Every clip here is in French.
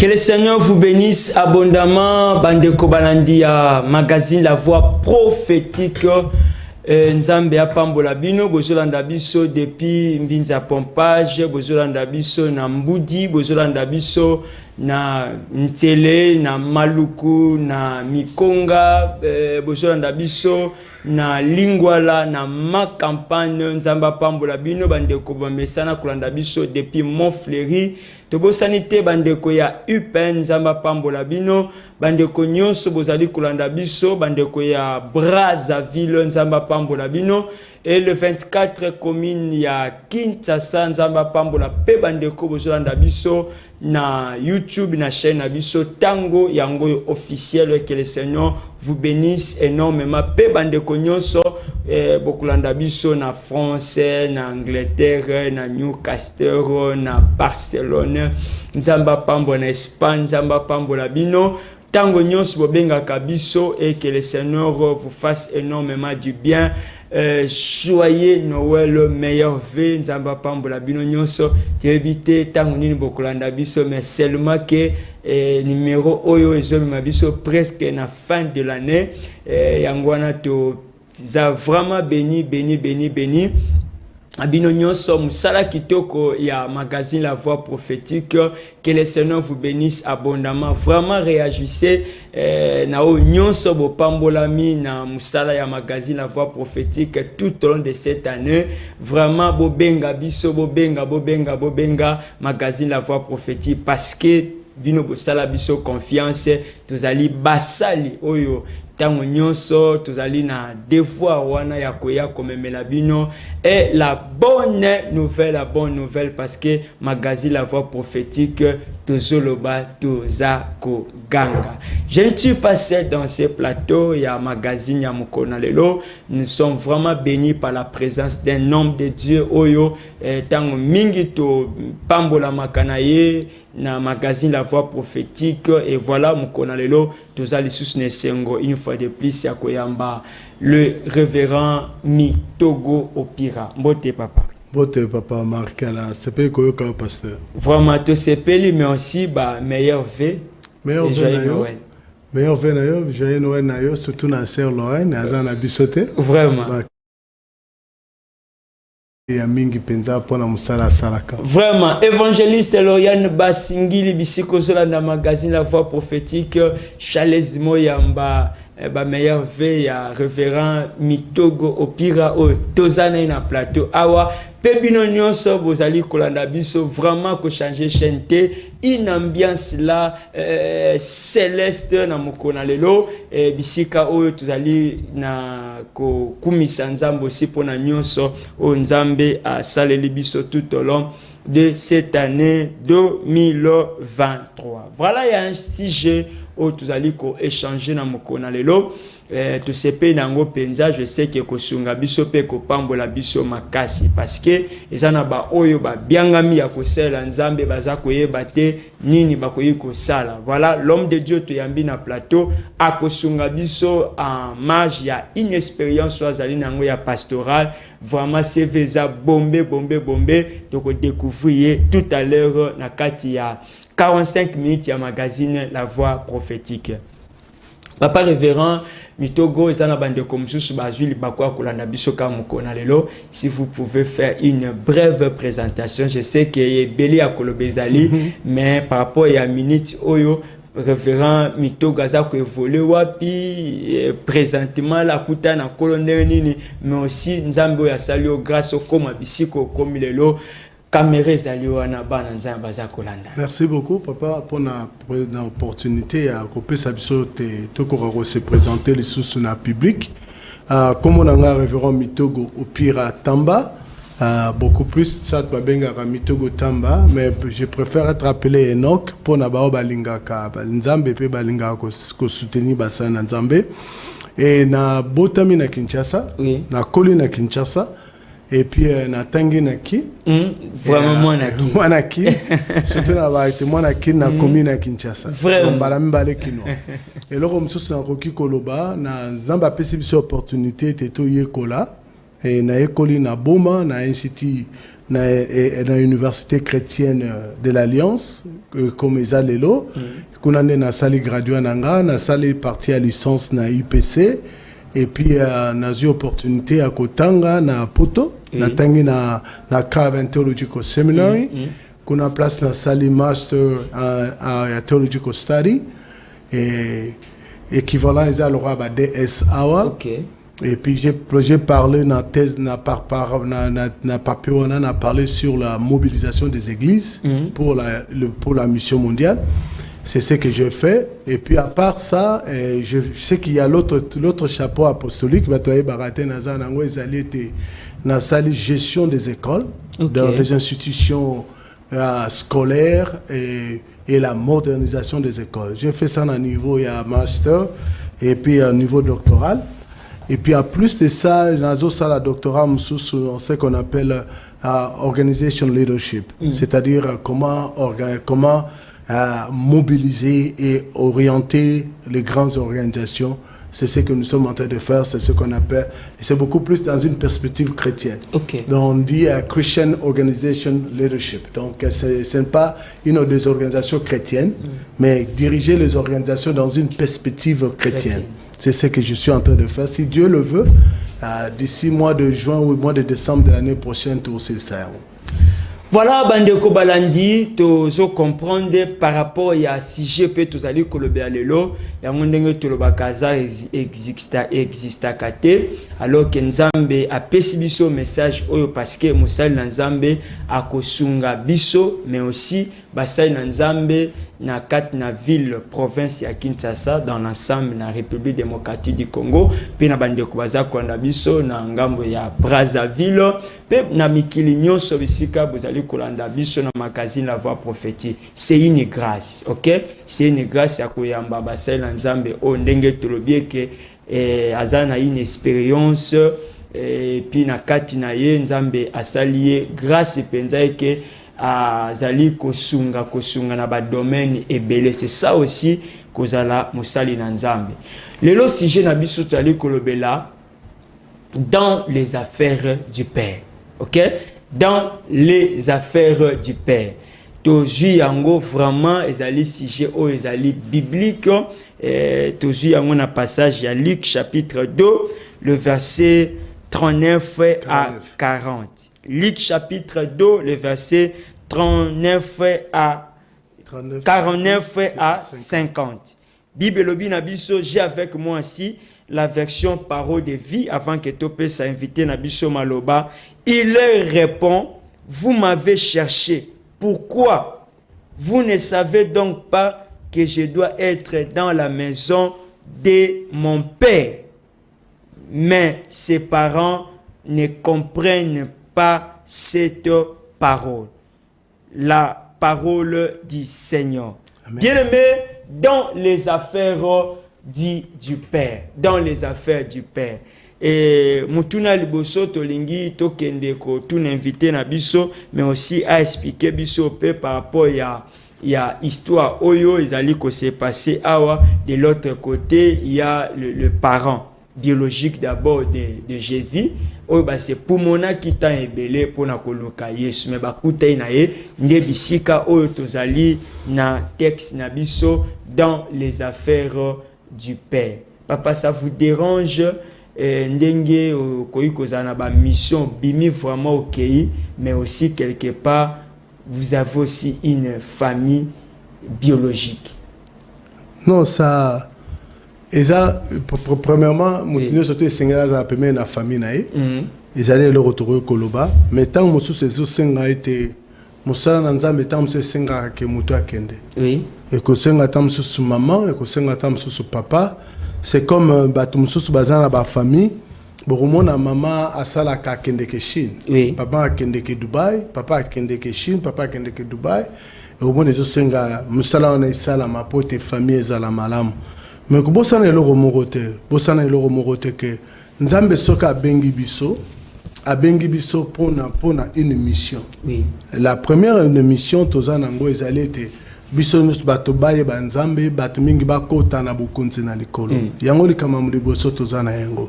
Que le Seigneur vous bénisse abondamment. Bandeko Balandi à magazine La Voix prophétique. Nzambe apambola bino bozolanda biso depuis Mbinza Pompage, bozolanda biso na Mbudi, bozolanda biso na Ntele, na Maluku, na Mikonga, bozolanda biso na Lingwala, na Makampagne. Nzambe apambola bino bandeko bamesana kolanda biso depuis Montfleury. Tobo sanité bandeko ya UPN Nzamba pambola bino bandeko nyonso bozali kolanda biso bandeko ya Brazzaville Nzamba pambola bino et le 24 commune ya Kinshasa Nzamba pambola pe bandeko bozolanda biso na YouTube na chaîne na biso Tango yango officiel. Que le Seigneur vous bénisse énormément pe bandeko nyonso bokulanda biso na France, na Angleterre, na Newcastle, na Barcelone, Nzamba pambo na Espagne, Nzamba pambo la bino, tango nyonso bobenga kabiso et que le Seigneur vous fasse énormément du bien. Joyeux Noël, meilleur vœu, Nzamba pambo la bino nyonso, éviter tango nini bokulanda biso, mais seulement que numéro oyo ezomi mabiso presque na fin de l'année, yangwana to ça vraiment béni. Abino nyonso musala kitoko ya magazine La Voix prophétique. Que le Seigneur vous bénisse abondamment. Vraiment réagissez na o nyonso bo pambolami na musala ya magazine La Voix prophétique tout au long de cette année. Vraiment bobenga biso bobenga magazine La Voix prophétique parce que bino bosala biso confiance tozali basali oyo tango nyonso tozali na devoir wana ya koya komemela bino et la bonne nouvelle parce que magazine La Voix prophétique tozoloba tozako ganga. Je ne suis pas seul dans ce plateau ya magazine ya mukona lelo. Nous sommes vraiment bénis par la présence d'un homme de Dieu oyo tango mingi to pambola makanaye na magazine La Voix prophétique. Et voilà mukona lelo tozali sus nesengo une fois de plus ya koyamba le révérend Mitogo Opira. Mbote papa. Mbote papa Markala, c'est pas koyoka pasteur. Vraiment to sepeli mais aussi meilleur vœu. Meilleur vœu na yo, joyeux Noël na yo, surtout na sœur Lorraine, azana bisote. Vraiment. Vraiment, évangéliste Loriane Basingili Bisiko Zola na magazine La Voix prophétique, Chalez Moyamba, meilleur vœu ya révérend Mitogo Opira au Tozana na plateau. Awa, Pebino nyonso bozali kolanda biso vraiment ko changer chanter une ambiance là céleste na mokona lelo bisika oyo tozali na ko kumisa nzambe aussi pona nyonso o nzambe a saleli biso tout au long de cette année 2023. Voilà, il y a un sujet où tu allais échanger na mokona lelo. Tu sais pas nango penza, je sais que kosunga biso pe ko pambola biso makasi parce que ezana ba oyo ba biangami ya kosela nzambe baza koyeba te nini bakoyi kosala. Voilà, l'homme de Dieu to yambi na plateau a kosunga biso en marge ya une expérience azali nango ya pastoral. Vraiment c'est veza bombe donc découvrir tout à l'heure na kati ya 45 minutes ya magazine La Voix prophétique. Papa révérend Mitogo ezana bande komsusu bazuli bakwa kolanda biso ka mukona lelo. Si vous pouvez faire une brève présentation, je sais que Beli a kolobezali mais par rapport à minute oyo révérend Mitogo aza ko évoluer wapi présentement la kuta na colonel nini mais aussi nzambe ya salio grâce au koma bisiko komi lelo. Merci beaucoup papa pour l'opportunité à couper sa bisote de se présenter les sous na public. Comme on a révérend Mitogo Opira Tamba, beaucoup plus ça babenga Mitogo Tamba, mais je préfère être appelé Enoch pour na balinga ka nzambe pe balinga ko soutenir basana nzambe et na botami na Kinshasa, na koli na Kinshasa. Et puis na tangi na ki vraiment moi na ki surtout na ba été moi na ki na commune na Kinshasa vraiment mbala mbale kino et là comme ça na koki koloba na zamba pesi biso opportunité teto yekola et na ekoli na boma na institut na université chrétienne de l'Alliance comme eza lelo kuna nde na sali gradué nanga na sali partie à licence na UPC et puis na eu opportunité à kotanga na Poto na tangi na Calvin Theological Seminary kuna place na sali master à theological study et équivalent eza le roi DS Awa. Okay. Et puis j'ai parlé dans thèse na papier on a parlé sur la mobilisation des églises pour la mission mondiale. C'est ce que j'ai fait. Et puis à part ça, je sais qu'il y a l'autre chapeau apostolique, na sali gestion des écoles, dans les institutions scolaires et la modernisation des écoles. J'ai fait ça à niveau master et puis à niveau doctoral. Et puis en plus de ça, j'ai un doctorat en ce qu'on appelle organization leadership, c'est-à-dire comment mobiliser et orienter les grandes organisations. C'est ce que nous sommes en train de faire, c'est ce qu'on appelle, et c'est beaucoup plus dans une perspective chrétienne. Okay. Donc on dit Christian Organization Leadership. Donc ce n'est pas une des organisations chrétiennes, mais diriger les organisations dans une perspective chrétienne. C'est ce que je suis en train de faire. Si Dieu le veut, d'ici mois de juin ou mois de décembre de l'année prochaine, tout aussi ça. Voilà, Bandeko Balandi, tu comprendre par rapport à si je peux tous aller colober à l'élo, il y a un monde qui existe kate, alors que Nzambe a pessibiso message parce que Moussal Nzambe a kosunga biso, mais aussi Basai Nzambe na kat na ville province ya Kinshasa dans l'ensemble na République démocratique du Congo, puis na Bandeko Baza Kwanda biso na ngambo ya Brazzaville, pe na mikili nyonso bisika bozali kolanda biso na magazine La Voix prophétique. C'est une grâce, OK? C'est une grâce ya koyamba basai na Nzambe o ndenge tolobie ke azana une expérience et puis na kati na ye Nzambe asalié grâce penza ke azali kosunga na ba domaine ebele. C'est ça aussi kozala musali na Nzambe. Lelo sujet na biso tali kolobela dans les affaires du Père. OK? Dans les affaires du Père. Tozu yango vraiment ezali sujet o ezali biblique. Tozu yango na passage ya Luc chapitre 2 le verset 39 à 40. Luc chapitre 2 le verset 39 à 49 à 50. Bible lobi na biso, j'ai avec moi ici la version parole de vie avant que Topé s'invite na biso maloba. Il leur répond, vous m'avez cherché. Pourquoi? Vous ne savez donc pas que je dois être dans la maison de mon Père. Mais ses parents ne comprennent pas cette parole. La parole du Seigneur. Bien-aimé, dans les affaires du Père. Dans les affaires du Père. Et mutuna liboso tolingi tokende ko tuna invité na biso mais aussi à expliquer biso pe par rapport il y a histoire oyo ezali ko s'est passé awa de l'autre côté il y a le parent biologique d'abord de Jésus oyo ba c'est pour mona kita ebele pona koloka Yesu mais ba kutai na ye nde bisika oyo tozali na texte na biso dans les affaires du Père. Papa, ça vous dérange ndenge koyi kozana ba mission bimi vraiment au pays mais aussi quelque part vous avez aussi une famille biologique. Non, ça premièrement mutino surtout sengela za peme na famille nae ils allaient le retrouver koloba mais tant musu sezo senga été musala na Nzambe tant musu senga ke mutu akende oui et ko senga tant musu maman et ko senga tant musu papa. C'est comme Batumsusu Bazana ba famille. Boromona maman asala ka kendeke Chine. Oui. Papa kendeke Dubaï, papa kendeke Chine, papa kendeke Dubaï. Et au moins les senga musala on isala ma pote famille zala malamu. Mais ko bosana eloko morote que Nzambe soka bengi biso pona une mission. Oui. La première mission tozana ngo ezali était biso nyonso bato baye banzambe bato mingi bakota na bokonzi na likolo yango likama liboso toza na yango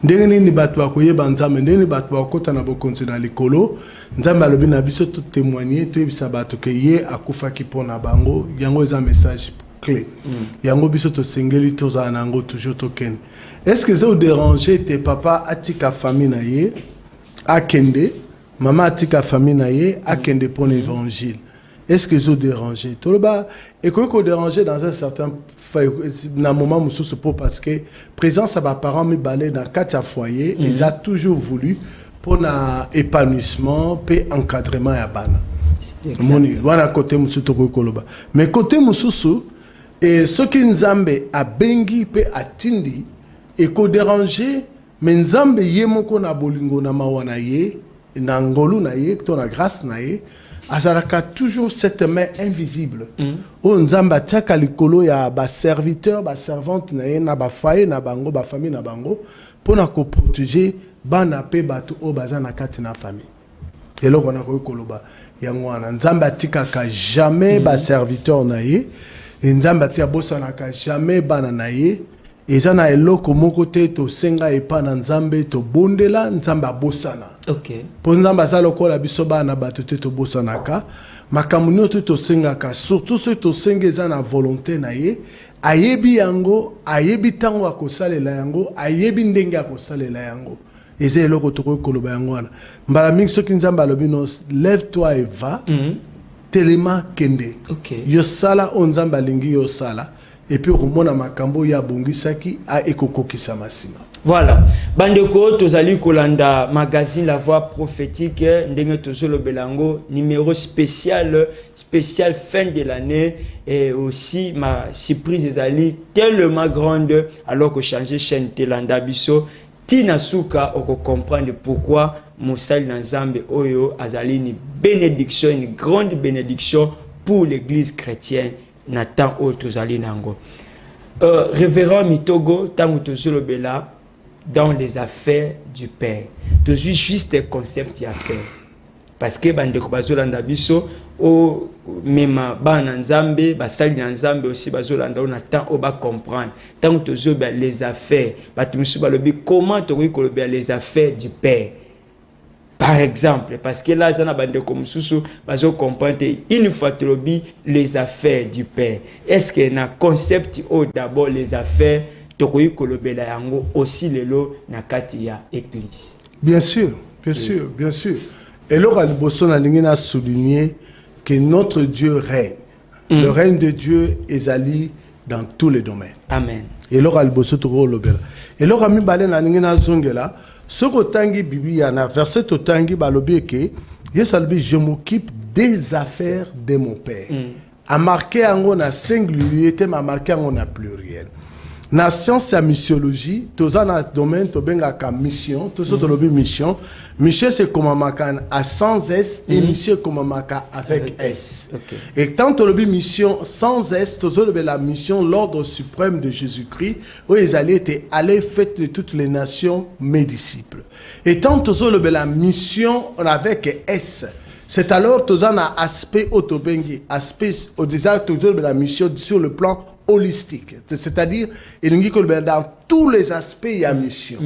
ndenge nini bato bakoyeba nzambe ndenge nini bato bakota na bokonzi na likolo nzambe alobi na biso to témoigner toyebisa bato ke ye akufaki mpona bango yango eza message clé yango biso tosengeli tozala na yango toujours tokende est-ce que eza odéranger te papa atika famille na ye akende mama atika famille na ye akende mpona évangile. Est-ce que je dérange? Tout le bas, et que déranger dans un certain moment, parce que présence à mes parents me balait dans 4 foyers, ils ont toujours voulu pour un épanouissement, et encadrement à Bana. Moni, voilà côté Moussou Koloba. Mais côté Moussou, et ce qui nous a à Bengi, pe à Tindi, et que déranger, mais Nzambe yemoko na bolingo na mawana ye, na ngolu na ye, que na grâce na ye. Azaraka toujours cette main invisible. O nzamba tiaka likolo ya ba serviteur, ba servante na ye na ba foyer na bango, ba famille na bango pour na ko protéger bana pe bato o bazana kati na famille. Et là on a ko koloba yango wana nzamba tikaka jamais ba serviteur na ye, nzamba tia bosana ka jamais bana na ye. Eza na eloko moko te to senga epa na nzambe to bondela nzamba bosana. OK. Po nzamba za lokola biso bana bato te to bosana ka makambo nyonso to senga ka surtout ce to senga eza na volonté na ye ayebi yango ayebi tango akosalela yango ayebi ndenge akosalela yango eza eloko to koloba yango wana mbala mingi soki nzamba alobi no lève toi et va telema kende. OK. Yo sala o nzamba lingi yo sala. Et puis on a makambo ya bongisaki a ekokokisa masima. Voilà. Bandeko tozali kolanda magazine La Voix prophétique ndenge tozolo belango numéro spécial fin de l'année et aussi ma surprise ezali tellement grande alors que changer chaîne Telanda biso tina suka oko comprendre pourquoi Mosali na Nzambe oyo azali ni bénédiction, une grande bénédiction pour l'église chrétienne. Nathan Otozali Nango. Révérend Mitogo, Tango Tozolo Bela, dans les affaires du Père. Je suis juste un concept d'affaires. Parce que Bandeko Bazolanda Biso, o Mema Bananzambe, Basali Nanzambe aussi Bazolanda, on attend au bas comprendre. Tango Tozolo les affaires, Batumusu Balobi, comment Tozolo les affaires du Père. Par exemple, parce que là, ça n'a pas de comme sous, bazo comprendre une fois les affaires du Père. Est-ce qu'il y a un concept ou d'abord les affaires tokoyi kolobela yango aussi lelo na kati ya église? Bien sûr, bien sûr, bien sûr. Et là, Aliboson a souligné que notre Dieu règne. Le règne de Dieu est allé dans tous les domaines. Amen. Et là, Aliboson toko lobela. Et là, Ami Balen a ningina zongela. Ce que Bibi a verset au tangi balobi ke yesalbi je m'occupe des affaires de mon père. A marqué en na singularité mais marqué en na pluriel. Na science et missiologie, tous en domaine to benga ka mission, tous autres lobby mission. Mission c'est comme makan à sans S et mission comme maka avec S. Okay. Et tant to lobby mission sans S, tous autres la mission l'ordre suprême de Jésus-Christ où ils allaient être allés faites de toutes les nations mes disciples. Et tant tous autres la mission avec S. C'est alors tous en aspect autobengi, aspect au désert tous autres la mission sur le plan holistique, c'est-à-dire dans tous les aspects il y a mission.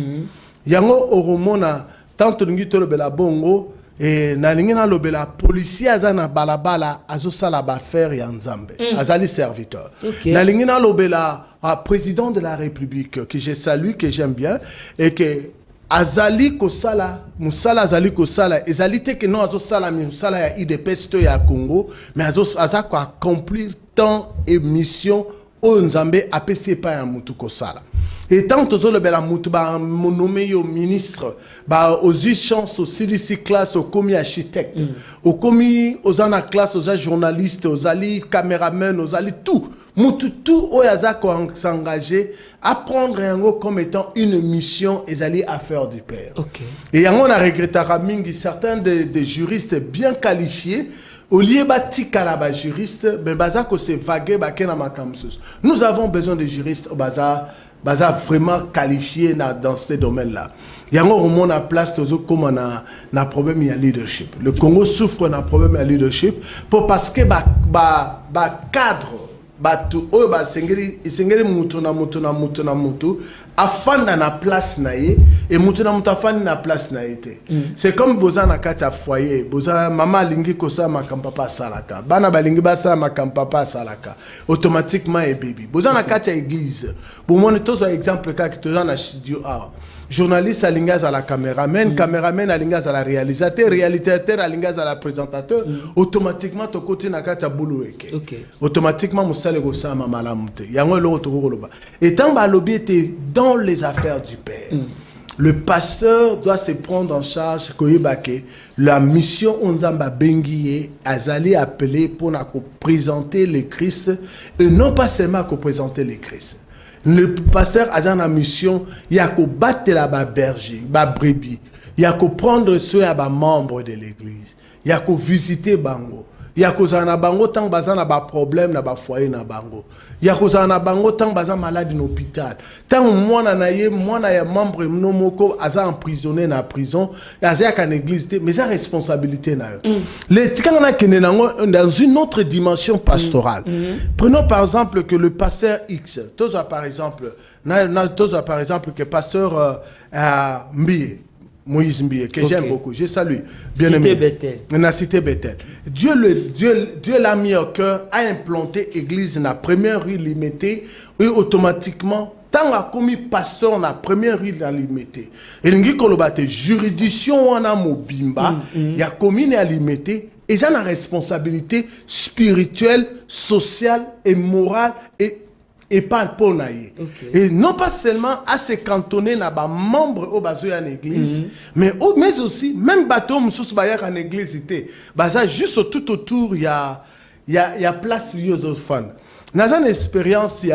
Yango oromona tant ngito bela bongo et na lingina lobela policier azana balabala azosala ba faire ya nzambe azali serviteur. Na lingina lobela président de la République que je salue, que j'aime bien et que azali kosala musala azali kosala ezali te que non azosala musala ya IDPS to ya Congo mais azako accomplir tant et mission o nzambe apesi pa ya mutu kosala. Et tant que le bela mutu ba nommé au ministre ba aux chances aussi ici classe au commis architecte au commis aux ana classe aux journalistes aux ali caméramen aux ali tout mutu tout o yazako s'engager à prendre yango comme étant une mission et aller à faire du père. Et yango on a regretté mingi certains des juristes bien qualifiés. Au lieu bâti kalaba juriste, ben bazako se vague bakena makamsus. Nous avons besoin de juristes au baza vraiment qualifiés dans ces domaines-là. Il y a un moment à place comme on a problème il y a leadership. Le Congo souffre d'un problème de leadership parce que cadre batu oyo sengeli mutu na mutu afanda na place na ye et mutu na mutu afandi na place na ye te. C'est comme boza na kati ya foyer, boza mama lingi kosa makampapa salaka, bana balingi basa makampapa salaka, automatiquement et baby boza na kati ya église. Pour moi tozo exemple ka ki toza na studio a journaliste alinga à la caméraman, caméraman alinga à la réalisateur, réalisateur alinga à la présentateur, automatiquement to côté na kata boulot eke. Automatiquement musale go sa malamuté. Yango lo to goloba. Et tant ba lobby était dans les affaires du père. Le pasteur doit se prendre en charge koyebake la mission onzamba bengiye azali appelé pour na ko présenter le Christ et non pas seulement ko présenter le Christ. Le pasteur a une mission, il y a qu'à battre la berger, la brebis, il y a qu'à prendre soin à membres de l'église, il y a qu'à visiter bango, il y a qu'à na bango tant bazan na ba problème na ba foyer na bango, il y a qu'à na bango tant bazan malade dans l'hôpital, tant moi na ya membre nomoko aza emprisonné na prison, aza qu'à l'église mais sa responsabilité na yo. Les quand na kene dans une autre dimension pastorale. Prenons par exemple que le pasteur X, toza par exemple que pasteur Mbie Moïse Mbie, que j'aime beaucoup, je salue. Bien aimé. Na cité Bethel. Dieu l'a mis au cœur, a implanté église na première rue limitée et automatiquement tant a commis pasteur na première rue dans limité. Et l'ingi kolobate juridiction wana mobimba, ya commune à limité et ça la responsabilité spirituelle, sociale et morale et pas pour naïe. Et non pas seulement à se cantonner na ba membre au bazo en église, mais aussi même bateau msous bayak en église était. Baza juste tout autour il y a place philosophe. Dans une expérience il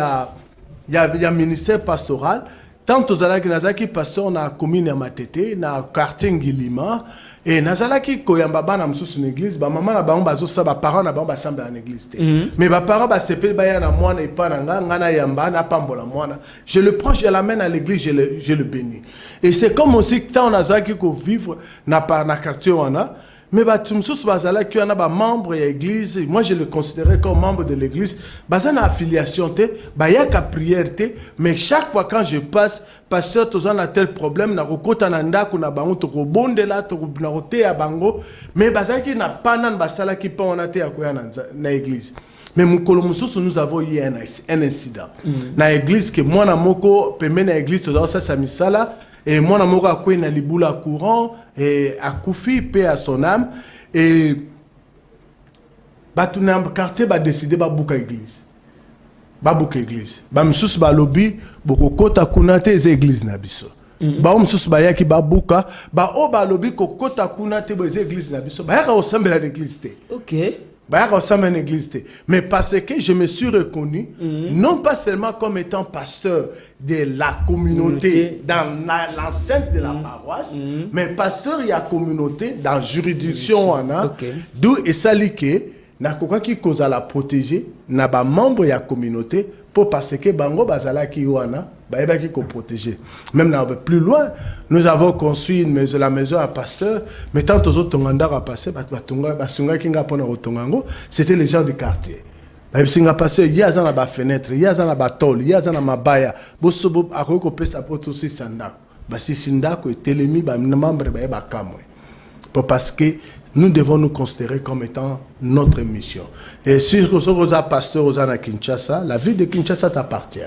y a ministère pastoral. Tant aux alaki nazaki pasteur na commune ya Matete na quartier Ngilima et nazalaki koyamba bana msusu na église ba mama na bango bazo sa ba parents na bango ba samba na église te mais ba parents ba sepel ba ya na mwana ipana ngana yamba na pambola mwana je le prends je l'amène à l'église je le bénis et c'est comme aussi tant nazalaki ko vivre na quartier wana mais batumsus bazala qui ana ba membre ya église moi je le considérais comme membre de l'église bazana affiliation te ba ya ka prière te mais chaque fois quand je passe pasteur tozan a tel problème na kokota na ndako na bango to ko bondela to ko na roté ya bango mais bazaki na panan basala ki pa on te akoya na église mais mukolo mususu nous avons eu un incident na église que moi na moko pembe na église tozan sa misala et moi na moko akoy na libula courant et à Koufi paix à son âme et batuna quartier ba décider ba buka église ba msusu ba lobby boko kota kuna te église na biso ba msusu ba yaki ba buka ba o ba lobby ko kota kuna te ba église na biso ba yaka osambela l'église te mais parce que je me suis reconnu non pas seulement comme étant pasteur de la communauté dans l'enceinte de la paroisse mais pasteur il y a communauté dans juridiction d'où et salike na kokaki koza la protéger na ba membre ya communauté pour parce que bango bazala ki wana ba ki ko protéger même na plus loin nous avons construit la maison à pasteur mais tant aux autres tonganda a passé batunga basunga kinga pona otongango c'était les gens du quartier ba singa passé ya za na ba fenêtre ya za na ba tol ya za na mabaya bosobo akoko pesa poto si sanda ba si sinda ko telemi ba membre ba kamwe parce que nous devons nous considérer comme étant notre mission. Et si vous êtes pasteur aux à Kinshasa, la ville de Kinshasa t'appartient.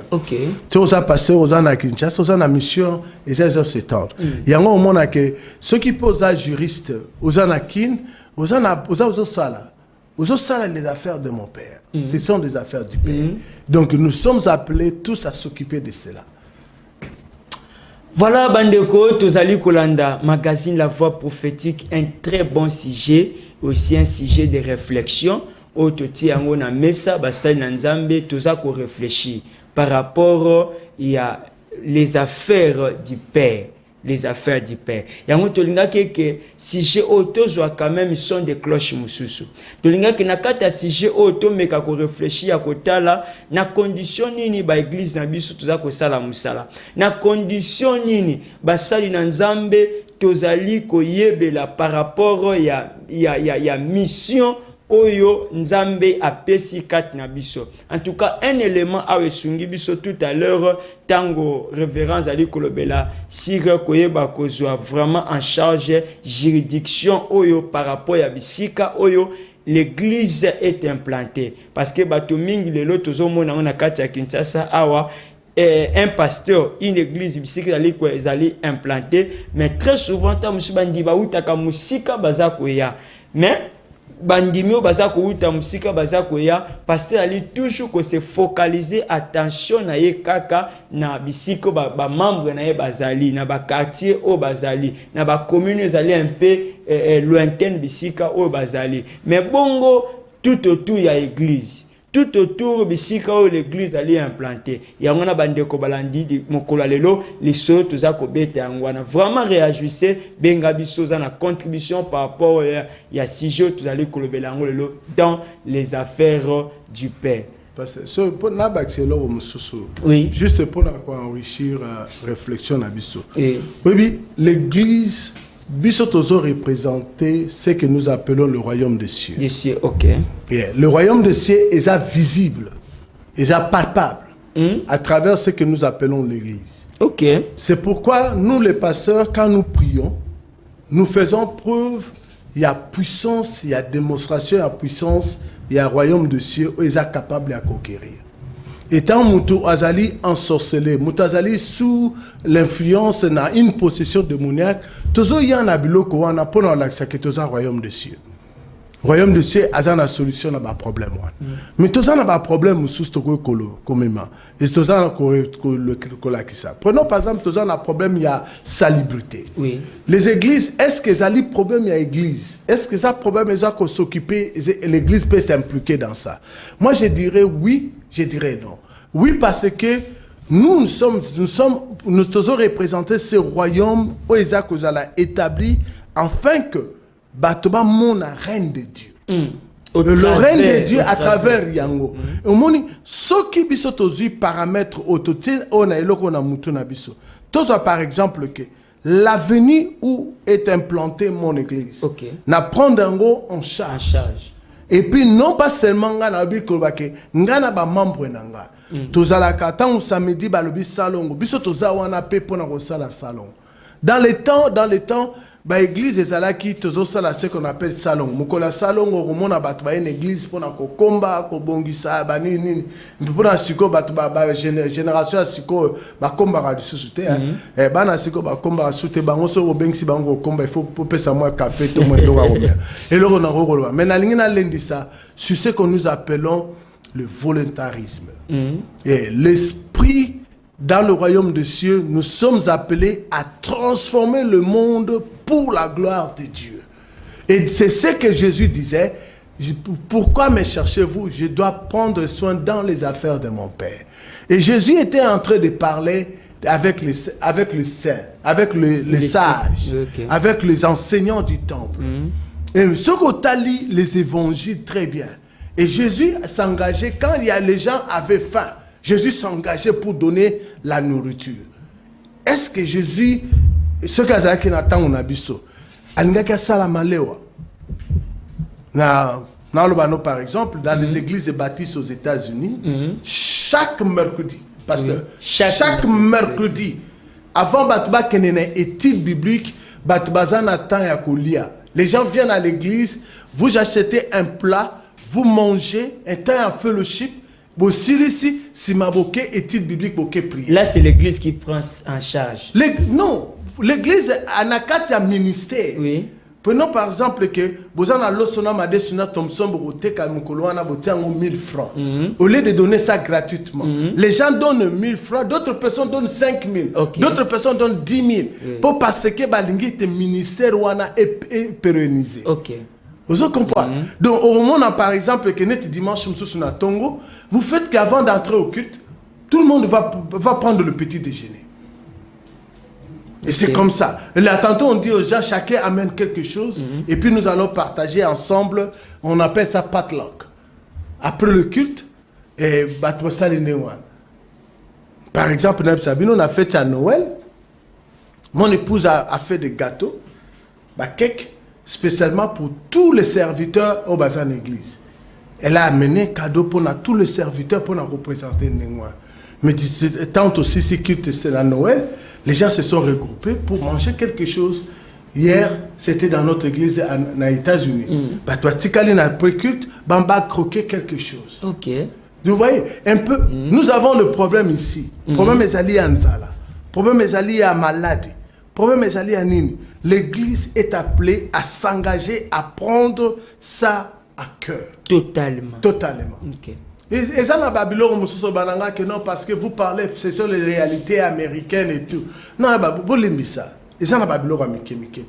Si vous êtes pasteur aux à Kinshasa, vous avez une mission et ça doit s'étendre. Il y a un moment que ceux qui posent à juriste aux anakin, aux sala, les affaires de mon père. Ce sont des affaires du père. Donc nous sommes appelés tous à s'occuper de cela. Voilà, Bandeko, Tozali Kolanda, magazine La Voix Prophétique, un très bon sujet, aussi un sujet de réflexion. Ototi Angona Mesa, Basal Nanzambe, Tozako réfléchit par rapport à les affaires du Père. Les affaires du Père. Yango tolinga que sujet auto soit quand même son de cloches mususu. Tolinga que nakata sujet auto meka ko réfléchir à kotala na condition nini ba église na biso toza ko sala musala. Na condition nini ba sali na nzambe tozali ko yebela par rapport ya mission oyo nzambe apesi kati na biso. En tout cas, un élément a esungi biso tout à l'heure tango révérence ali kolobela sire koyeba kozwa vraiment en charge juridiction oyo par rapport à bisika oyo l'église est implantée, parce que bato mingi lelo tozomona na kati ya Kinshasa awa un pasteur, une église bisika ali implantée, mais très souvent ta musibandi ba utaka musika bazako ya, mais bandimio bazako uta musika bazako ya, pasteur ali toujours ko se focaliser attention na ye kaka na bisiko ba membre na ye bazali na ba quartier o bazali na ba commune zali un peu lointaine bisika o bazali, mais bongo tout autour ya église, tout autour bisika où l'église allait implanter. Yangona bandeko balandi di mokolo lelo liso toza ko beta yangwana. Vraiment réagissez benga biso za na contribution par rapport ya sujet toza li kolobela lelo dans les affaires du Père. Parce que pour na baxelo mususu. Oui. Juste pour enrichir réflexion na biso. Oui, l'église biso tozo représenter ce que nous appelons le royaume des cieux. Des cieux, OK. Yeah. Le royaume des cieux est visible, est palpable à travers ce que nous appelons l'église. OK. C'est pourquoi nous les pasteurs, quand nous prions, nous faisons preuve, il y a puissance, il y a démonstration, il y a puissance, il y a royaume des cieux où ils sont capables de conquérir. Étant Moutou Azali ensorcelé, Moutou Azali sous l'influence dans une possession démoniaque, toujours il y a un abiloko, on a pour l'accès que toujours royaume des cieux. Royaume des cieux a une solution à un problème. Mais toujours on a un problème sous ce colo comme même. Et toujours on a ça. Prenons par exemple toujours on a un problème il y a salubrité. Oui. Les églises, est-ce que ça a un problème il y a église? Est-ce que ça problème est qu'on s'occuper l'église peut s'impliquer dans ça? Moi je dirais oui. Je dirais non. Oui, parce que nous sommes toujours représentés ce royaume où Isaac a établi afin que Batoba mon reine de Dieu. Le règne de Dieu à travers Yango. Au monde, ce qui biso tozu paramètres autotil on a eloko na mutu na biso. Tozo par exemple que l'avenue où est implantée mon église. OK. Na prendre en charge. Et puis non pas seulement ngana bi kolbake ngana ba membre nanga. Tozala katan samedi ba lobi salon biso toza wana pe pona ko sala salon. Dans les temps ba église ezalaki tozo sala ce qu'on appelle salon. Mukola salon o mona batu ba une église pona ko komba ko bongisa ba nini pona siko batu ba génération siko ba komba ka disusu te bana siko ba komba sute bango so bengisi bango komba il faut pesa moi café to moi doka robia. Et le na rolo mais na lingi na lendi ça sur ce que nous appelons le volontarisme. Et l'esprit dans le royaume des cieux, nous sommes appelés à transformer le monde pour la gloire de Dieu. Et c'est ce que Jésus disait. Pourquoi me cherchez-vous? Je dois prendre soin dans les affaires de mon Père. Et Jésus était en train de parler avec les saints, avec les sages, okay, avec les enseignants du temple. Et ce qu'on a lu les évangiles très bien. Et Jésus s'engageait quand les gens avaient faim. Jésus s'engageait pour donner la nourriture. Est-ce que Jésus, ce que Nathan on a biso, Angaka Salamalewa, par exemple, dans les églises baptistes aux États-Unis, chaque mercredi, parce que chaque mercredi, avant Batba Kenene étude biblique, Batbazana Tan Yakolia, les gens viennent à l'église, vous achetez un plat, vous mangez, un temps à fellowship. Là, c'est l'église qui prend en charge. Non, l'église a un ministère. Oui. Prenons par exemple que vous avez l'osona madesuna Thomson Borote Kamukoloana Botiango 1000 francs. Au lieu de donner ça gratuitement, les gens donnent 1000 francs, d'autres personnes donnent 5000, d'autres personnes donnent 10 000. Pour parce que Balingi te ministère wana est pérennisé. OK. Vous comprenez? Donc, au moment, par exemple, que net dimanche, na Tongo, vous faites qu'avant d'entrer au culte, tout le monde va prendre le petit déjeuner. Et c'est comme ça. Et là, tantôt, on dit aux gens, chacun amène quelque chose, et puis nous allons partager ensemble, on appelle ça potluck. Après le culte, et par exemple, on a fait ça à Noël. Mon épouse a fait des gâteaux, cake. spécialement pour tous les serviteurs au bazar église. Elle a amené cadeau pour tous les serviteurs pour nous représenter Nengwa. Mais tant aussi si culte c'est la Noël, les gens se sont regroupés pour manger quelque chose. Hier, c'était dans notre église aux États-Unis. Toi, Tikali n'a pré-culte, Bamba croquer quelque chose. Ok. Vous voyez, un peu, nous avons le problème ici. Le problème est allié à Nzala. Le problème est allié à maladie. Le problème est allié à Nini. L'église est appelée à s'engager, à prendre ça à cœur. Totalement. Totalement. Ok. Et ça, la Babylone, que non, parce que vous parlez, ce sont les réalités américaines et tout. Non, vous l'aimez ça. Et ça, la Babylone,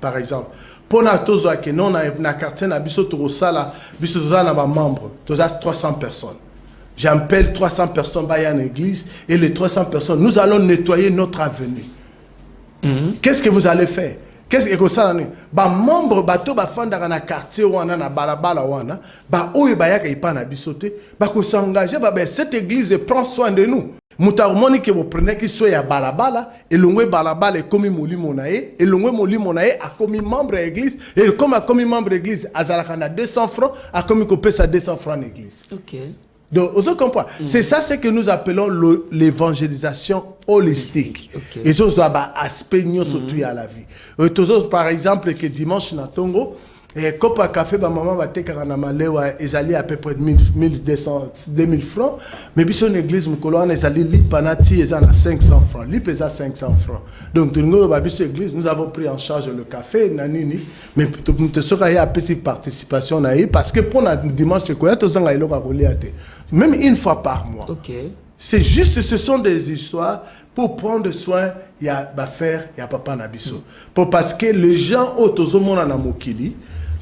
par exemple. Pour nous, que non, dans le quartier, nous avons membres, 300 personnes. J'appelle 300 personnes dans l'église et les 300 personnes, nous allons nettoyer notre avenue. Qu'est-ce que vous allez faire? Qu'est-ce que ça veut dire? Ba membre bato ba fanda na quartier wana na balabala wana ba oyo ba yaka ipana bisote ba ko s'engager ba cette église prend soin de nous. Mutarmoni que vous prenez qui soit ya balabala et longwe balabala est comme molimo nae et longwe molimo nae a comme membre de l'église et comme a comme membre de l'église azalaka na 200 francs a comme ko pesa 200 francs l'église. OK. Donc, vous comprenez? C'est ça ce que nous appelons l'évangélisation holistique. Okay. Et ça, c'est un aspect surtout à la vie. Par exemple, que dimanche, na Tongo, et quand un café, ma maman va te faire un malewa, ils allaient à peu près 1200, 2000 francs. Mais puis, son église, ils allaient l'Ipanati, ils ont 500 francs. L'Ip, ils ont 500 francs. Donc, nous avons pris en charge le café, nanini. Mais nous sommes allés à petite participation, parce que pour le dimanche, même une fois par mois. Okay. C'est juste, ce sont des histoires pour prendre soin, il y a Bafer, il y a Papa Nabiso. Parce que les gens, autour na mokili,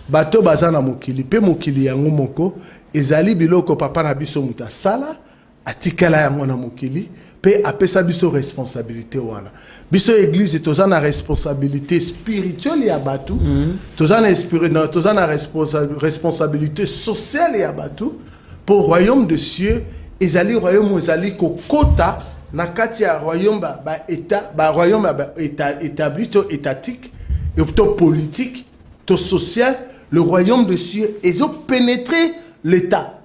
bato bazana mokili, pe mokili yango moko, ezali biloko Papa Nabiso muta sala, atikala yango na mokili, pe apesa biso responsabilité wana. Biso église tozana responsabilité spirituelle ya batu, tozana responsabilité sociale ya batu. Pour le royaume de cieux, ezali royaume ezali kokota na kati ya royaume royaume établi to étatique et to politique to social. Le royaume de cieux ils ont pénétré l'état.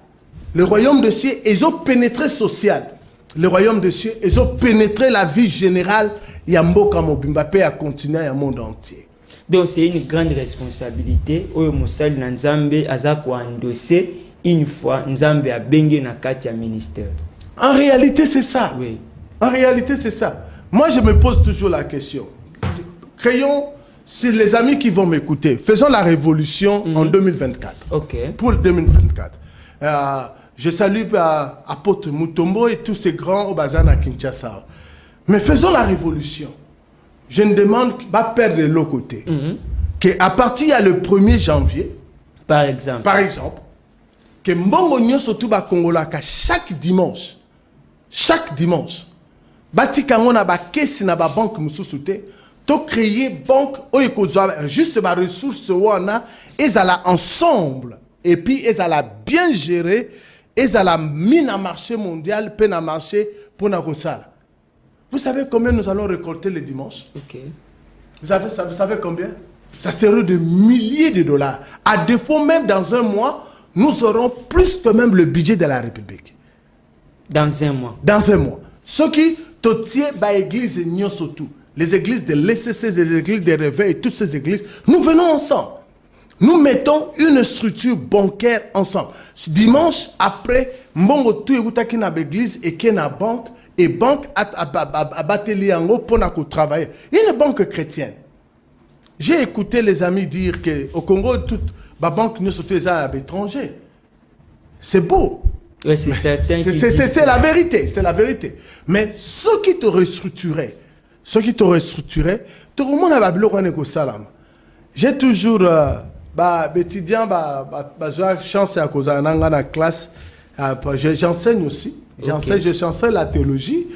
Le royaume de cieux ils ont pénétré social. Le royaume de cieux ils ont pénétré la vie générale ya mboka mobimba pe ya continent ya monde entier. Donc c'est une grande responsabilité oyo mosali na Nzambe aza ko endosser une fois Nzambe a bengue na kati ya ministère. En réalité, c'est ça. Oui. En réalité, c'est ça. Moi, je me pose toujours la question. Créons, c'est les amis qui vont m'écouter. Faisons la révolution en 2024. OK. Pour le 2024. Je salue Apôtre Mutombo et tous ces grands au bazar à Kinshasa. Mais faisons la révolution. Je ne demande pas perdre de l'autre côté. Qu'à partir du 1er janvier, par exemple, que mbongo nyonso tu ba Congola ka chaque dimanche batika ngona ba kesi na ba banque mususu te to créer banque oyo kozwa juste ba ressources wana ezala ensemble et puis ezala bien gérer ezala mis na marché mondial pe na marché pour na kosala. Vous savez combien nous allons récolter le dimanche? OK. Vous savez combien? Ça serait de milliers de dollars. À défaut même dans un mois nous aurons plus que même le budget de la République. Dans un mois. Dans un mois. Ce qui totier ba église surtout, les églises de l'ECC, les églises de réveil, toutes ces églises, nous venons ensemble. Nous mettons une structure bancaire ensemble. Dimanche après, mbongo tu ekutaki na église et qui na banque et banque a bateli yango pour na ko travailler. Une banque chrétienne. J'ai écouté les amis dire que au Congo toute la banque ne sautait à l'étranger. C'est beau. Ouais, c'est certain. C'est la vérité, c'est la vérité. Mais ceux qui te restructuraient, tout le monde a besoin salam. J'ai toujours étudiant chance à cause de la classe. J'enseigne aussi. J'enseigne la théologie.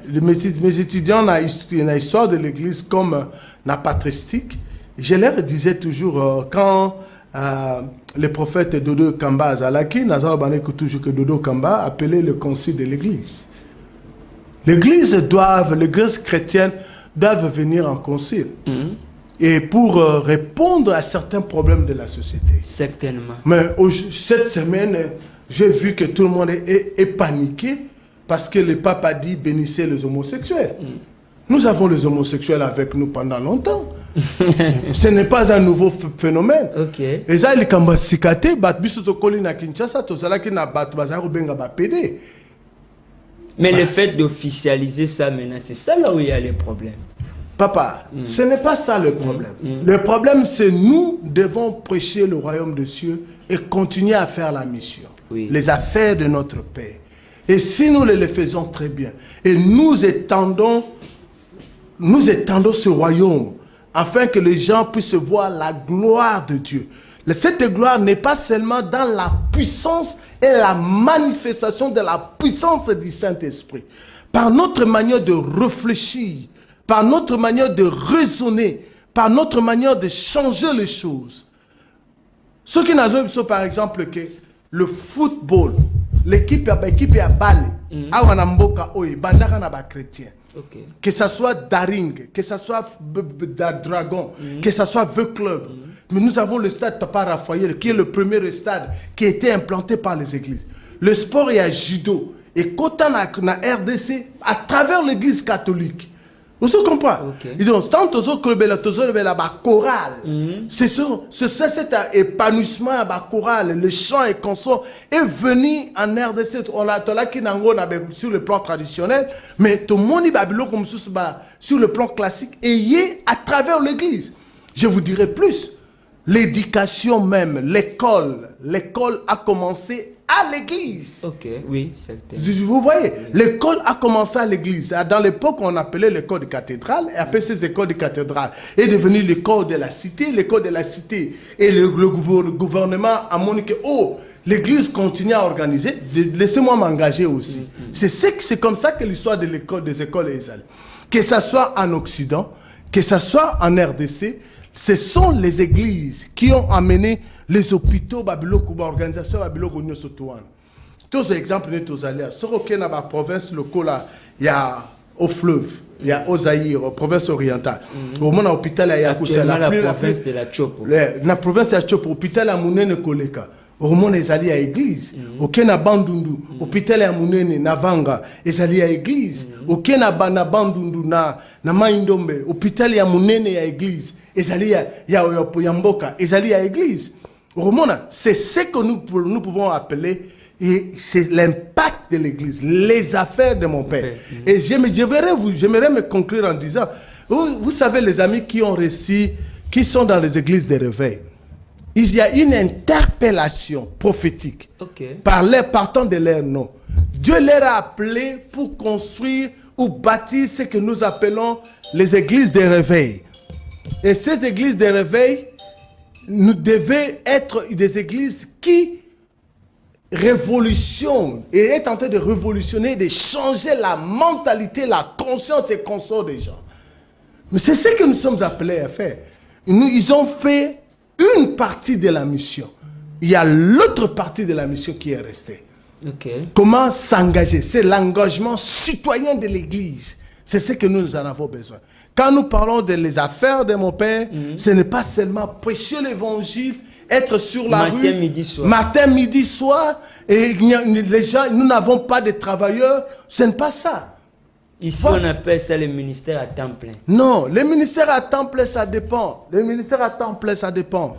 Mes étudiants ont une histoire de l'église comme la patristique. Je leur disais toujours, quand le prophète Dodo Kamba Azalaki, toujours que Dodo Kamba appelait le concile de l'église. L'église chrétienne doivent venir en concile. et pour répondre à certains problèmes de la société. Certainement. Mais cette semaine, j'ai vu que tout le monde est paniqué parce que le pape a dit bénissez les homosexuels. Nous avons les homosexuels avec nous pendant longtemps. Ce n'est pas un nouveau phénomène. Ok. Et ça, il y a sikate, biso to koli na Kinshasa, to zala ki na bat bazaro benga ba PD. Mais le fait d'officialiser ça maintenant, c'est ça là où il y a les problèmes. Papa, ce n'est pas ça le problème. Le problème, c'est nous devons prêcher le royaume de Dieu et continuer à faire la mission. Oui. Les affaires de notre Père. Et si nous le faisons très bien, et nous étendons ce royaume, afin que les gens puissent voir la gloire de Dieu. Cette gloire n'est pas seulement dans la puissance et la manifestation de la puissance du Saint-Esprit. Par notre manière de réfléchir, par notre manière de raisonner, par notre manière de changer les choses. Ce qui n'a pas par exemple que le football, l'équipe a balle, awanamboka oyi, bandaka na ba chrétien. Okay. Que ce soit Daring, que ce soit Dragon, que ce soit The Club. Mais nous avons le stade Papa Raphaël, qui est le premier stade qui a été implanté par les églises. Le sport est à judo. Et quand on a RDC, à travers l'église catholique. Vous comprenez? Okay. Ils ont tant de chorale. C'est cet épanouissement à chorale, le chant et consort est venu en RDC. On a qui sur le plan traditionnel, mais tout le monde comme sur le plan classique et à travers l'église. Je vous dirai plus. L'éducation même, l'école a commencé à l'église. Ok, oui, certain. Vous voyez, l'école a commencé à l'église. Dans l'époque, on appelait l'école de cathédrale, et après ces écoles de cathédrale est devenue l'école de la cité, l'école de la cité. Et le gouvernement a montré que, l'église continue à organiser, laissez-moi m'engager aussi. C'est comme ça que l'histoire de l'école, des écoles est allée. Que ce soit en Occident, que ce soit en RDC, ce sont les églises qui ont amené les hôpitaux, l'organisation Babylone Sotouane. Tous les exemples, nous allés à Sorokena, la province locale, il y a au fleuve, il y a au Zaïre, la province orientale. Au moins, l'hôpital, il y a la province de la Chopo. La province de la Chopo, l'hôpital à Mounene Koleka. Au moins, ils allaient à l'église. Au Kena Bandundu, l'hôpital à Mounene, Navanga, ils allaient à l'église. Au Kena Bandundu, na Maïndombe, l'hôpital à Mounene à l'église. Ils allaient à Yamboka, ils allaient à l'église. C'est ce que nous pouvons appeler, et c'est l'impact de l'église, les affaires de mon Père. Et j'aimerais me conclure en disant, vous savez les amis qui ont réussi, qui sont dans les églises de réveil, il y a une interpellation prophétique partant de leur nom. Dieu leur a appelé pour construire ou bâtir ce que nous appelons les églises de réveil. Et ces églises de réveil nous devaient être des églises qui révolutionnent et est en train de révolutionner, de changer la mentalité, la conscience et consort des gens. Mais c'est ce que nous sommes appelés à faire. Ils ont fait une partie de la mission. Il y a l'autre partie de la mission qui est restée. Comment s'engager? C'est l'engagement citoyen de l'église. C'est ce que nous en avons besoin. Quand nous parlons des affaires de mon Père, ce n'est pas seulement prêcher l'évangile, être sur la rue, matin, midi, soir, et les gens, nous n'avons pas de travailleurs, ce n'est pas ça. Ici, on appelle ça le ministère à temps plein. Non, le ministère à temps plein, ça dépend. Le ministère à temps plein, ça dépend.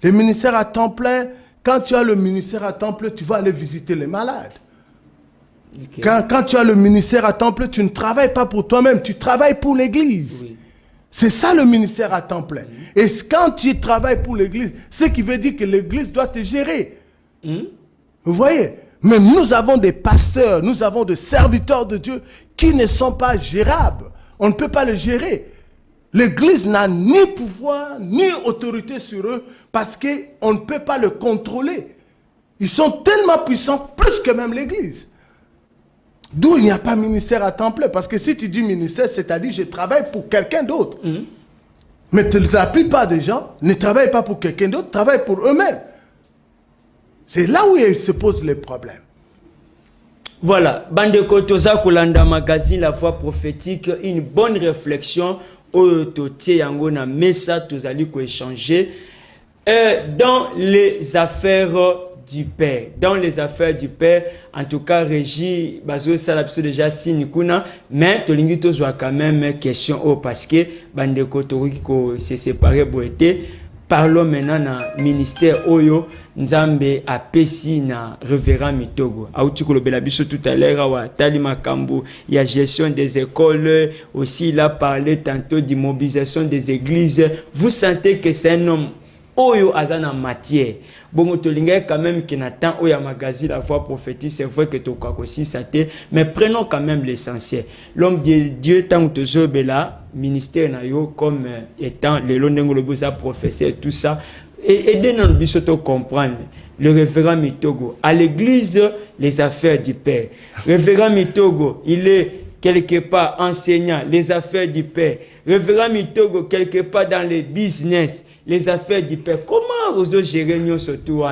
Le ministère à temps plein, quand tu as le ministère à temps plein, tu vas aller visiter les malades. Quand tu as le ministère à temps plein, tu ne travailles pas pour toi-même, tu travailles pour l'église. C'est ça le ministère à temps plein. Et quand tu travailles pour l'église, ce qui veut dire que l'église doit te gérer. Vous voyez? Mais nous avons des pasteurs, nous avons des serviteurs de Dieu qui ne sont pas gérables. On ne peut pas les gérer. L'église n'a ni pouvoir, ni autorité sur eux parce qu'on ne peut pas le contrôler. Ils sont tellement puissants, plus que même l'église. D'où il n'y a pas ministère à temps plein. Parce que si tu dis ministère, c'est-à-dire je travaille pour quelqu'un d'autre. Mais la plupart des gens ne travaillent pas pour quelqu'un d'autre, travaillent pour eux-mêmes. C'est là où se posent les problèmes. Voilà, Bandeko Toza Kolanda Magazine, La Voix Prophétique, une bonne réflexion oyo totie yango na mesa tozali ko échanger dans les affaires du père. Dans les affaires du père, en tout cas, Régie, Bazo Salapso déjà signe kuna, mais tolingi tozwa quand même question parce que bandeko toriki ko se séparer boete. Parlons maintenant na ministère Oyo Nzambe apesi na révérend Mitogo. Auti kolobela biso tout à l'heure wa tali makambo, il y a gestion des écoles, aussi il a parlé tantôt d'immobilisation des églises. Vous sentez que c'est un homme Oyo azana matière. Bon, tolinga quand même qui n'attend Oya magazine la voix prophétique, c'est vrai que tu as aussi saté, mais prenons quand même l'essentiel. L'homme de Dieu tant que je bela ministère na yo comme étant le londengo le bosa professeur tout ça et aider nous bisoto comprendre le révérend Mitogo à l'église les affaires du père. Révérend Mitogo, il est quelque part enseignant les affaires du père. Révérend Mitogo quelque part dans les business les affaires du père. Comment vous gérez nous surtout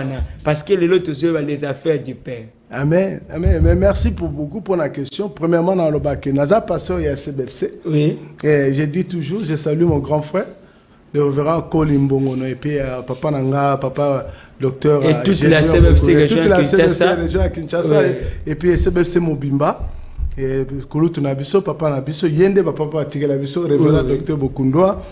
parce que les autres les affaires du père. Amen, amen. Mais merci beaucoup pour la question. Premièrement, dans le bac, Naza pasteur et CBFC. Oui. Et je dis toujours, je salue mon grand frère, le révérend Colin Bongono, et puis papa Nanga, papa docteur. Et toute la CBFC région à Kinshasa. Oui. Et puis CBFC Mobimba. Et Kouloutou Nabiso, papa Nabiso, Yende, papa Tigela Biso, révérend docteur Bokundoa.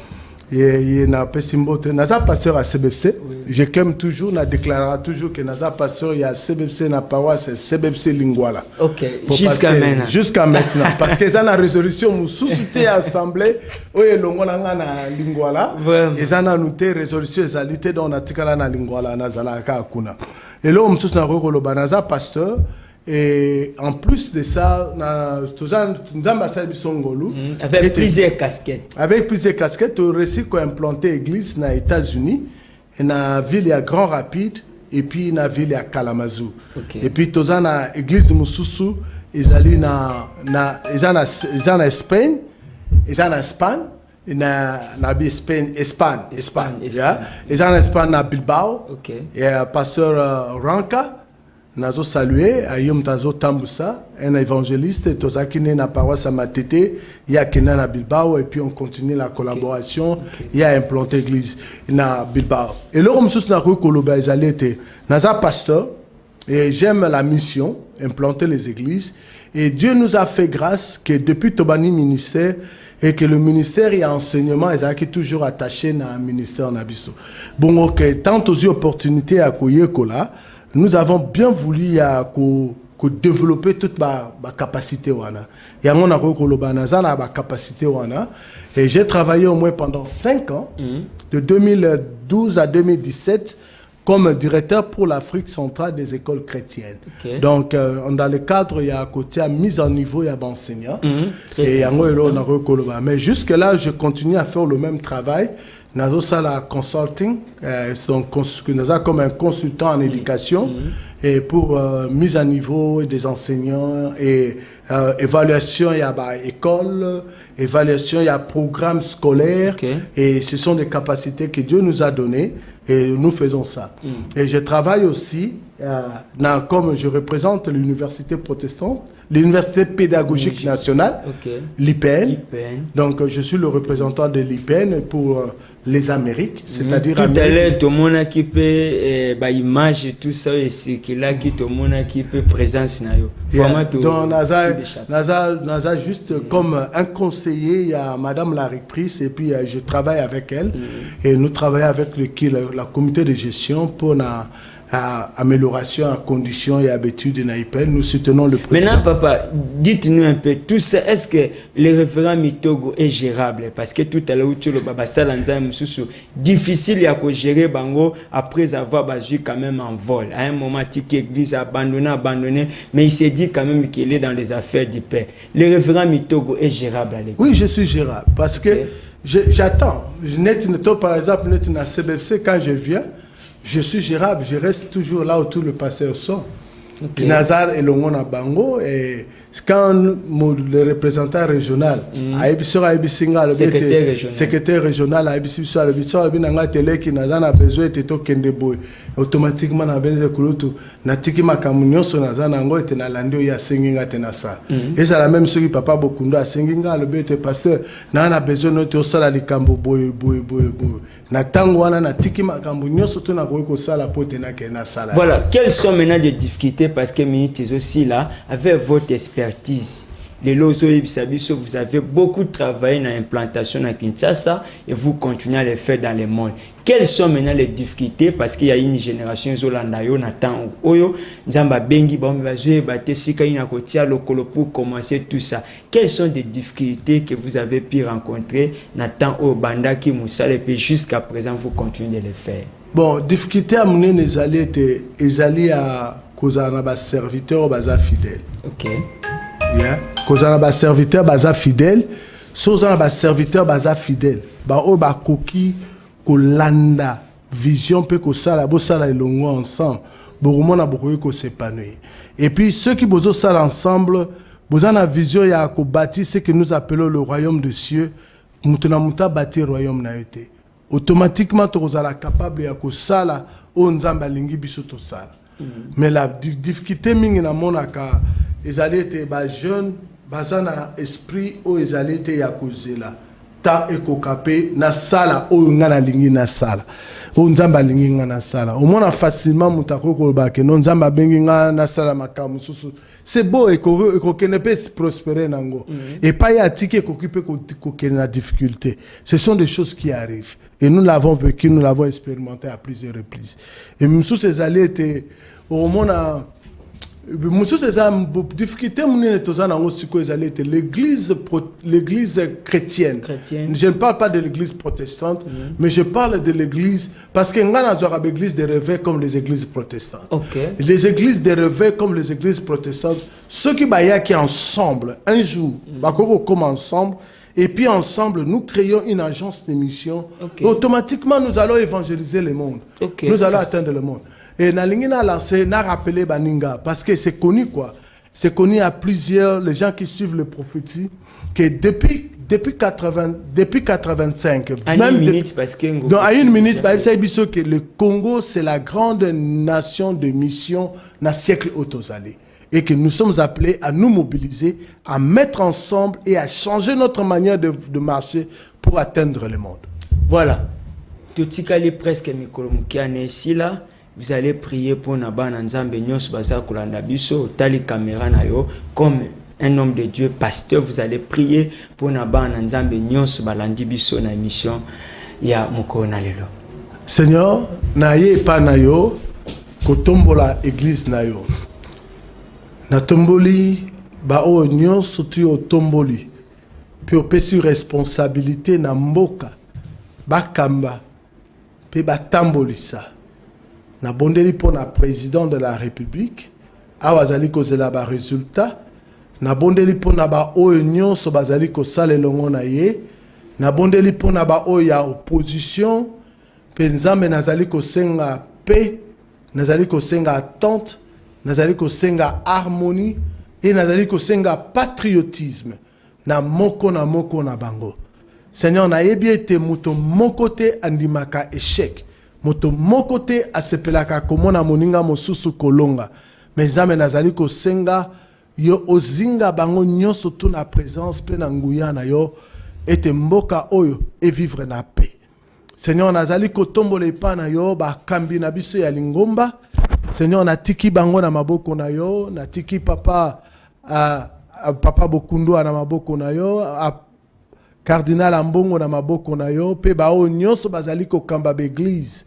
Et na pesimbote naza pasteur à CBFC. Je clame toujours, na déclarera toujours que naza pasteur il y a CBFC na paroisse CBFC Lingwala. OK. Jusqu'à maintenant. Jusqu'à maintenant parce que ça na résolution mu suscité assemblée oye longola na Lingwala. Et ça na noté résolution ezalité dans natikala na Lingwala na zalaka akuna. Et là on mususu na rokoloba naza pasteur. Et en plus de ça, avec plusieurs casquettes. Avec plusieurs casquettes, on a réussi à implanter l'église dans les États-Unis, dans la ville à Grand Rapide, et puis dans la ville à Kalamazoo. Okay. Et puis, on a l'église Moussoussou, ils sont en Espagne, ils sont en Espagne, Espagne. Ils sont en Espagne, à Bilbao, et pasteur Ranka. Nazo salué Ayom Tazo Tamboussa, un évangéliste, Tozakine na paroisse à Matete, il y a Kena na Bilbao, et puis on continue la collaboration, il y a implanté l'église na Bilbao. Et là, on me na rue Koloba, ils étaient Naza pasteur, et j'aime la mission, implanter les églises, et Dieu nous a fait grâce que depuis Tobani ministère, et que le ministère et enseignement, ils sont toujours attachés à un ministère Nabiso. Bon, ok, tant aux opportunités à Koyekola, nous avons bien voulu développer toute ma capacité. Il y a ma capacité. Et j'ai travaillé au moins pendant 5 ans, de 2012 à 2017, comme directeur pour l'Afrique centrale des écoles chrétiennes. Okay. Donc, dans le cadre, il y a à côté mise en niveau, il y a enseignants. Mais jusque-là, je continue à faire le même travail. Nous avons ça la consulting, nous avons comme un consultant en éducation et pour mise à niveau des enseignants et évaluation, il y a école, évaluation, il y a programme scolaire et ce sont des capacités que Dieu nous a données et nous faisons ça. Et je travaille aussi, comme je représente l'université protestante, l'université pédagogique nationale, l'IPN. Donc je suis le représentant de l'IPN pour les Amériques, c'est-à-dire tout à l'heure tout le monde qui peut image et tout ça et c'est que là qui tout le monde qui peut présence na yo. Donc Naza juste comme un conseiller, il y a madame la rectrice et puis je travaille avec elle et nous travaillons avec la comité de gestion pour amélioration à conditions et habitudes de l'IPN. Nous soutenons le président. Maintenant, papa, dites-nous un peu, tout ça, est-ce que le référent Mitogo est gérable? Parce que tout à l'heure, tu le difficile à gérer Bango après avoir battu quand même en vol. À un moment, l'église a abandonné, mais il s'est dit quand même qu'il est dans les affaires du père. Le référent Mitogo est gérable à l'église? Oui, je suis gérable parce que j'attends. Par exemple, à CBFC, quand je viens, je suis gérable, je reste toujours là où tout le pasteur sont. Nazar et Longona Bango et quand le représentant régional secrétaire régional a télé qui n'a besoin de tokende boy automatiquement na benze kulutu na tiki makamu nyonso na zana ngo ete na landio ya senginga tena sa et c'est la même chose que papa Bokundo a senginga le bete pasteur na besoin notre sala likambo boy na tango wana na tiki makambo nyonso to na ko sala pote na kena sala. Voilà, quelles sont maintenant les difficultés parce que minutes aussi là avec votre expertise. Les lozo ibisabiso, vous avez beaucoup travaillé dans l'implantation à Kinshasa et vous continuez à les faire dans le monde. Quelles sont maintenant les difficultés parce qu'il y a une génération Zolanda yo Nathan Oyo Nzamba Bengi Bambazo Bate Sika Inakotia Lokolo pour commencer tout ça. Quelles sont les difficultés que vous avez pu rencontrer Nathan Oyo Banda qui Moussale et puis jusqu'à présent vous continuez de les faire? Bon, difficulté à mener les alliés à cause d'un serviteur baza fidèle. OK. Yeah. Cause on a serviteur baza fidèle, so on a serviteur baza fidèle. Ba o ba koki ko landa vision pe ko sala bo sala elongo ensemble. Beaucoup na beaucoup ko s'épanouir. Et puis ceux qui bozo sala ensemble, bozo na vision ya ko bâtir ce que nous appelons le royaume des cieux. Mutuna muta bâtir royaume na été. Automatiquement tu la capable ya ko sala o nzamba lingi biso to sala. Mais la difficulté mingi na monaka ils allaient être jeunes, bazana esprit ou ils allaient être yakozela. Ta ekokapé na sala ou ngana lingi na sala. Ou nzamba lingi ngana sala. Au moins facilement mutako kolba ke non nzamba bengi ngana na sala makamu susu. C'est beau et qu'on ne peut prospérer nango. Et pas y a ticket qu'occuper qu'on a difficulté. Ce sont des choses qui arrivent. Et nous l'avons vécu, nous l'avons expérimenté à plusieurs reprises. Et même sous ces allées étaient au moins à monsieur ces difficulté l'église chrétienne. Je ne parle pas de l'église protestante, mais je parle de l'église parce que nous avons l'église de réveil comme les églises protestantes. Okay. Les églises de réveil comme les églises protestantes, ceux qui sont ensemble un jour, comme ensemble. Et puis ensemble, nous créons une agence de mission. Okay. Automatiquement, nous allons évangéliser le monde. Okay. Nous allons atteindre le monde. Et Nalingina lancé, n'a rappelé Baninga, parce que c'est connu quoi. C'est connu à plusieurs, les gens qui suivent le prophétie, que depuis 85, à même une minute, parce que à une minute, que le Congo, c'est la grande nation de mission dans le siècle autosalé. Et que nous sommes appelés à nous mobiliser, à mettre ensemble et à changer notre manière de marcher pour atteindre le monde. Voilà. Tout ce qui est presque Mikolomukiane ici là. Vous allez prier pour Naba Nzambe Nyos Baza Kulanda Biso, Tali Kamera Nayo, comme un homme de Dieu, pasteur, vous allez prier pour Naba Nzambe Nyos Balandi Biso na mission ya Mukona Lelo. Seigneur, naye pa nayo, kotombola église nayo. Na tomboli ba o nyos tu o tomboli. Puis o pesi responsabilité na mboka. Ba kamba. Pe ba tambolisa. Na bondeli pour na président de la République awazali kozela ba résultat na bondeli pour na ba oyo so bazali ko sala longo na ye na bondeli pour na ba oyo ya opposition pe nzambe nazali ko senga paix nazali ko senga attente nazali ko senga harmonie et nazali ko senga patriotisme na moko na bango. Seigneur na yebi ete muto moko te andimaka échec. Moto mokote asepelaka komona moninga mosusu kolonga. Mais jamais nazali ko senga yo ozinga bango nyonso tu na présence pe na nguya na yo ete mboka oyo et vivre na paix. Seigneur nazali ko tombole pa na yo ba kambi na biso ya lingomba. Seigneur natiki bango na maboko na yo, natiki papa papa Bokundo na maboko na yo, Cardinal Ambongo na maboko na yo, pe ba o nyonso bazali ko kamba l'église.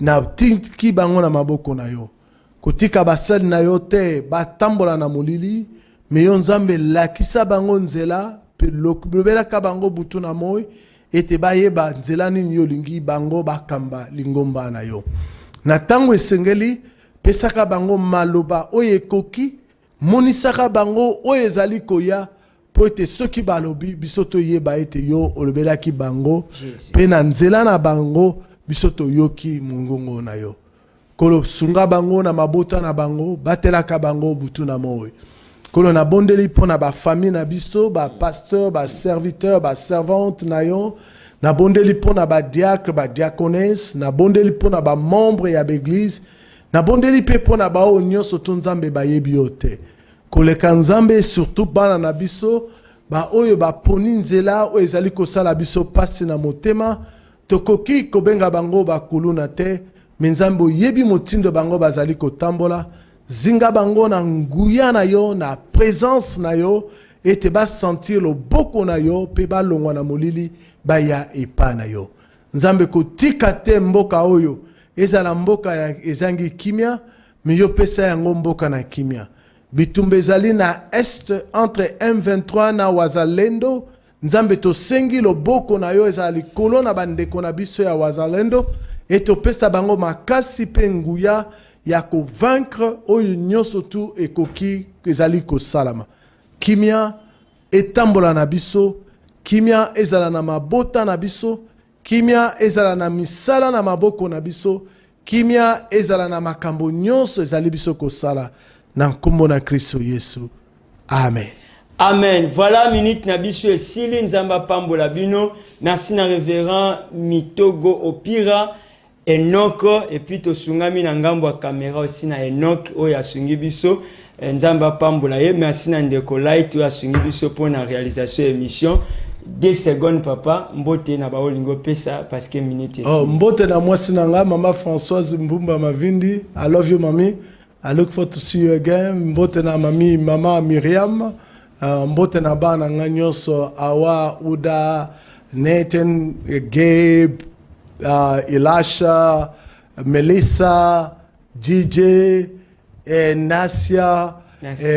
Na tiki bango na maboko na yo. Kotika basali na yo te batambola na molili, me yo nzambe lakisa bango nzela, pe lobela ka bango butu na moi, ete bayeba nzela nini yo lingi bango bakamba lingomba na yo. Na tango esengeli, pesaka bango maloba oye koki, monisaka bango oye ezali koya, po ete soki balobi bisoto yeba ete yo olobela ki bango, pe na nzela na bango bisoto yoki mungongo na yo. Kolo sunga bango na mabota na bango, batelaka bango butu na moi. Kolo na bondeli pona ba famille na biso, ba pasteur, ba serviteur, ba servante na yo. Na bondeli pona ba diacre, ba diaconesse, na bondeli pona ba membre ya l'église. Na bondeli pe pona ba o nyonso to nzambe ba yebi yo te. Koleka nzambe surtout bana na biso, ba oyo ba poni nzela o ezali kosala biso pasi na motema, tokoki kobenga bango ba kuluna te, menzambo yebi motindo bango bazali kotambola, zinga bango na nguya na yo, na présence na yo, ete ba sentir lo boko na yo, pe ba longwa na molili, ba ya epa na yo. Nzambe kotika te mboka oyo, ezala mboka ya ezangi kimia, me yo pesa yango mboka na kimia. Bitumbe ezali na est entre M23 na Wazalendo, nzambe to sengi lo boko na yo ezali kolo na bandeko na biso ya Wazalendo, eto pesa bango makasi pe nguya ya ko vaincre oyo nyonso tu ekoki ezali ko salama. Kimia etambola na biso, kimia ezala na mabota na biso, kimia ezala na misala na maboko na biso, kimia ezala na makambo nyonso ezali biso ko sala na nkombo na Kristo Yesu. Amen. Amen. Voilà minute na biso esili nzamba pambola bino. Merci na révérend Mitogo Opira Enoch et puis to sungami na ngambo ya caméra aussi na Enoch oyo asungi biso nzamba pambola ye. Merci na ndeko Light oyo asungi biso pour na réalisation émission. 2 secondes papa mbote na baolingo pesa parce que minute esili. Oh mbote na mwasi na nga mama Françoise Mbumba Mavindi. I love you mommy. I look forward to see you again. Mbote na mama Miriam. Mbote na bana nga nyonso Awa, Uda, Nathan, Gabe, Elisha, Melissa, DJ, Nasia,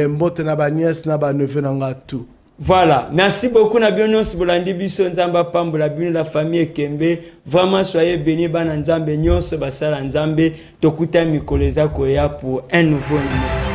mbote na ba nièce na ba neveu na nga tout. Voilà, merci beaucoup na bino nyonso bolandi biso nzamba pambola bino la famille Kembe. Vraiment soyez bénis bana nzambe nyonso basala nzambe tokuta mikolo eza koya pour un nouveau numéro.